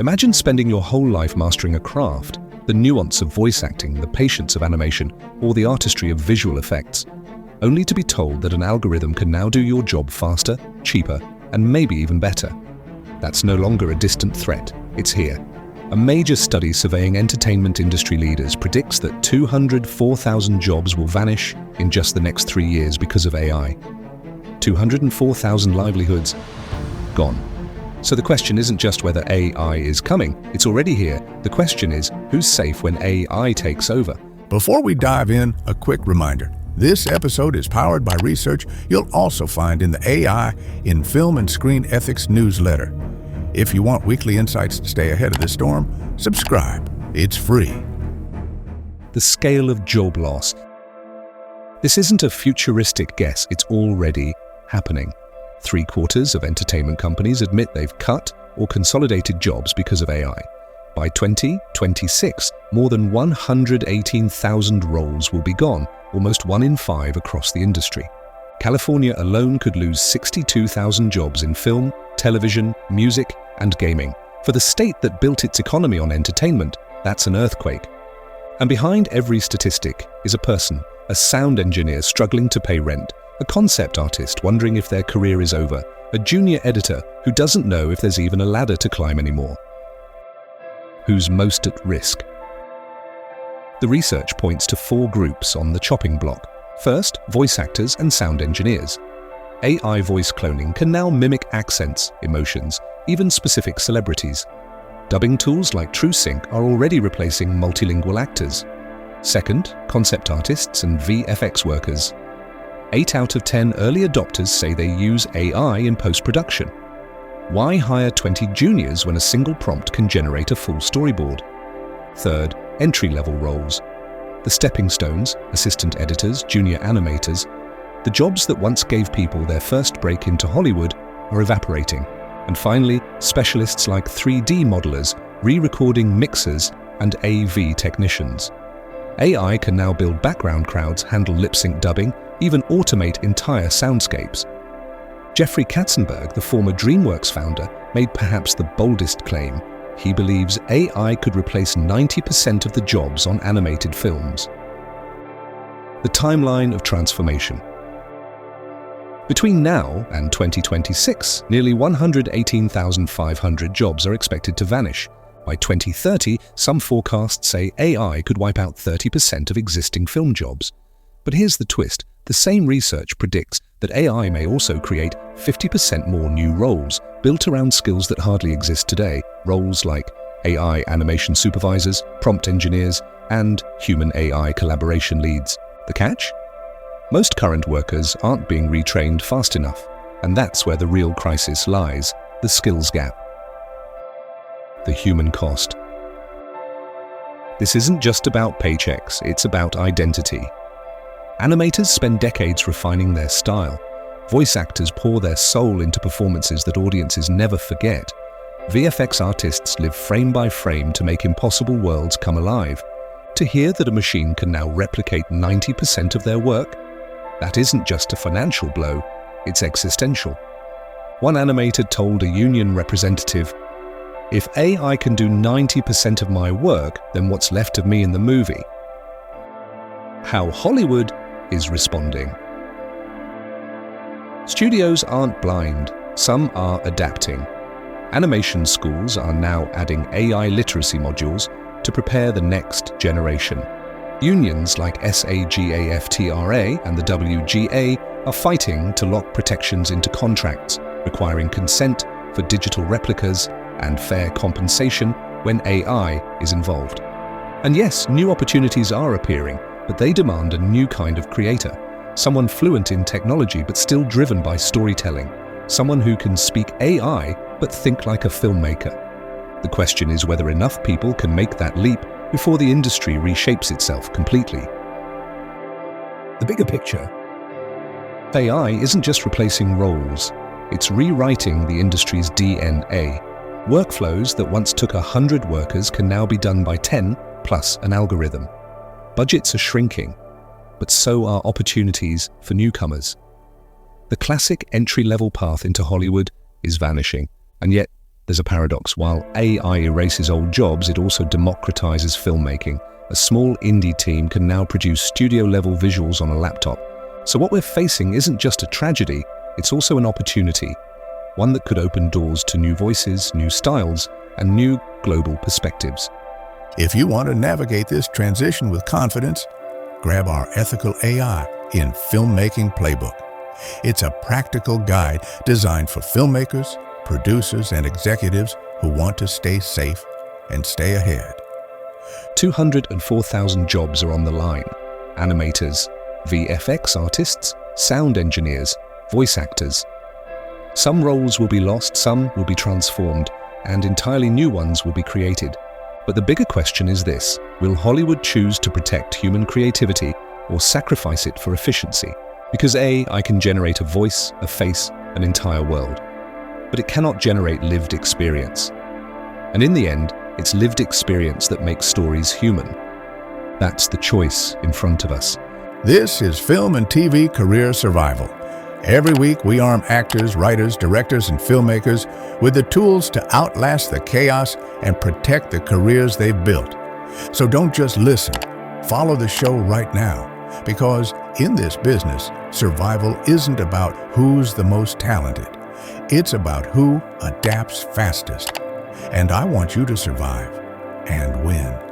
Imagine spending your whole life mastering a craft, the nuance of voice acting, the patience of animation, or the artistry of visual effects, only to be told that an algorithm can now do your job faster, cheaper, and maybe even better. That's no longer a distant threat, it's here. A major study surveying entertainment industry leaders predicts that 204,000 jobs will vanish in just the next 3 years because of AI. 204,000 livelihoods gone. So the question isn't just whether AI is coming, it's already here. The question is, who's safe when AI takes over? Before we dive in, a quick reminder. This episode is powered by research you'll also find in the AI in Film and Screen Ethics newsletter. If you want weekly insights to stay ahead of the storm, subscribe. It's free. The scale of job loss. This isn't a futuristic guess, it's already happening. 3/4 of entertainment companies admit they've cut or consolidated jobs because of AI. By 2026, more than 118,000 roles will be gone, almost 1 in 5 across the industry. California alone could lose 62,000 jobs in film, television, music, and gaming. For the state that built its economy on entertainment, that's an earthquake. And behind every statistic is a person, a sound engineer struggling to pay rent, a concept artist wondering if their career is over, a junior editor who doesn't know if there's even a ladder to climb anymore. Who's most at risk? The research points to 4 groups on the chopping block. First, voice actors and sound engineers. AI voice cloning can now mimic accents, emotions, even specific celebrities. Dubbing tools like TrueSync are already replacing multilingual actors. Second, concept artists and VFX workers. 8 out of 10 early adopters say they use AI in post-production. Why hire 20 juniors when a single prompt can generate a full storyboard? Third, entry-level roles. The stepping stones, assistant editors, junior animators, the jobs that once gave people their first break into Hollywood are evaporating. And finally, specialists like 3D modelers, re-recording mixers, and AV technicians. AI can now build background crowds, handle lip-sync dubbing, even automate entire soundscapes. Jeffrey Katzenberg, the former DreamWorks founder, made perhaps the boldest claim. He believes AI could replace 90% of the jobs on animated films. The timeline of transformation. Between now and 2026, nearly 118,500 jobs are expected to vanish. By 2030, some forecasts say AI could wipe out 30% of existing film jobs. But here's the twist. The same research predicts that AI may also create 50% more new roles, built around skills that hardly exist today, roles like AI animation supervisors, prompt engineers, and human-AI collaboration leads. The catch? Most current workers aren't being retrained fast enough, and that's where the real crisis lies, the skills gap. The human cost. This isn't just about paychecks, it's about identity. Animators spend decades refining their style. Voice actors pour their soul into performances that audiences never forget. VFX artists live frame by frame to make impossible worlds come alive. To hear that a machine can now replicate 90% of their work, that isn't just a financial blow, it's existential. One animator told a union representative, "If AI can do 90% of my work, then what's left of me in the movie?" How Hollywood is responding. Studios aren't blind, some are adapting. Animation schools are now adding AI literacy modules to prepare the next generation. Unions like SAGAFTRA and the WGA are fighting to lock protections into contracts, requiring consent for digital replicas and fair compensation when AI is involved. And yes, new opportunities are appearing, but they demand a new kind of creator, someone fluent in technology but still driven by storytelling, someone who can speak AI but think like a filmmaker. The question is whether enough people can make that leap before the industry reshapes itself completely. The bigger picture. AI isn't just replacing roles, it's rewriting the industry's DNA. Workflows that once took 100 workers can now be done by 10 plus an algorithm. Budgets are shrinking, but so are opportunities for newcomers. The classic entry-level path into Hollywood is vanishing, and yet There's a paradox. While AI erases old jobs, it also democratizes filmmaking. A small indie team can now produce studio-level visuals on a laptop. So what we're facing isn't just a tragedy, it's also an opportunity. One that could open doors to new voices, new styles, and new global perspectives. If you want to navigate this transition with confidence, grab our Ethical AI in Filmmaking Playbook. It's a practical guide designed for filmmakers, producers, and executives who want to stay safe and stay ahead. 204,000 jobs are on the line. Animators, VFX artists, sound engineers, voice actors. Some roles will be lost, some will be transformed, and entirely new ones will be created. But the bigger question is this: will Hollywood choose to protect human creativity or sacrifice it for efficiency? Because AI can generate a voice, a face, an entire world. But it cannot generate lived experience. And in the end, it's lived experience that makes stories human. That's the choice in front of us. This is Film and TV Career Survival. Every week, we arm actors, writers, directors, and filmmakers with the tools to outlast the chaos and protect the careers they've built. So don't just listen. Follow the show right now, because in this business, survival isn't about who's the most talented. It's about who adapts fastest. And I want you to survive and win.